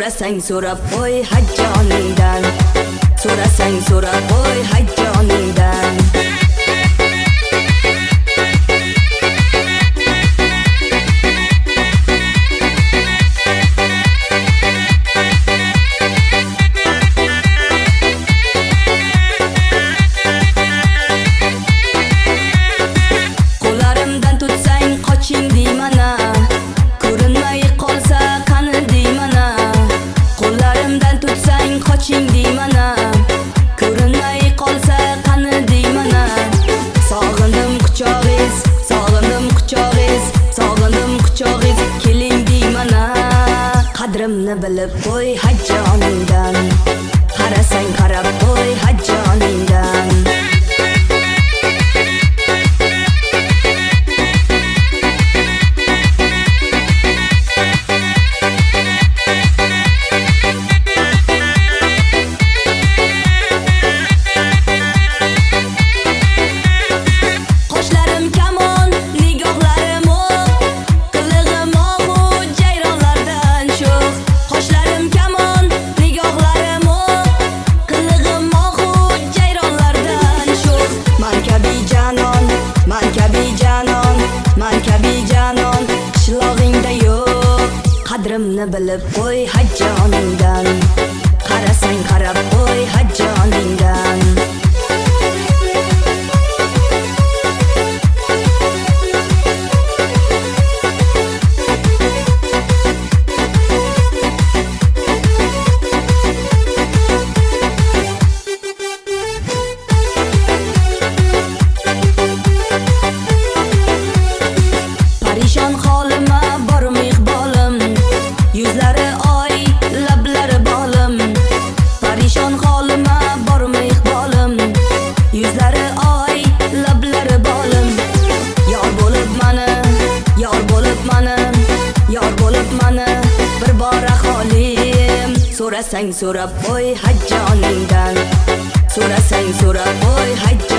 So'rasang so'rab qo'y hajjoningdan, so'rasang so'rab qo'y hajjoningdan. Qo'llarimdan tutsang qoching deymana, ko'rinmay qolsa qani deymana. Qo'llarimdan tutsang qoching deymana, ko'rinmay qolsa qani deymana. Sog'indim quchog'ingiz, sog'indim quchog'ingiz, sog'indim quchog'ingiz, keling deymana. Qadrimni bilib qo'y hajjoningdan, qarasang qarab qo'y hajjoningdan. Qadrimni bilib qo'y hajjoningdan, qarasang qarab qo'y hajjoningdan. Parishon holima borim iqbolim, yuzlari oy, lablari bolim. Parishon holima borim iqbolim, yuzlari oy, lablari bolim. Yor bo'lib mani, yor bo'lib mani, yor bo'lib mani bir bor aholim. So'rasang so'rab qo'y hajjoningdan, so'rasang so'rab qo'y hajjoningdan.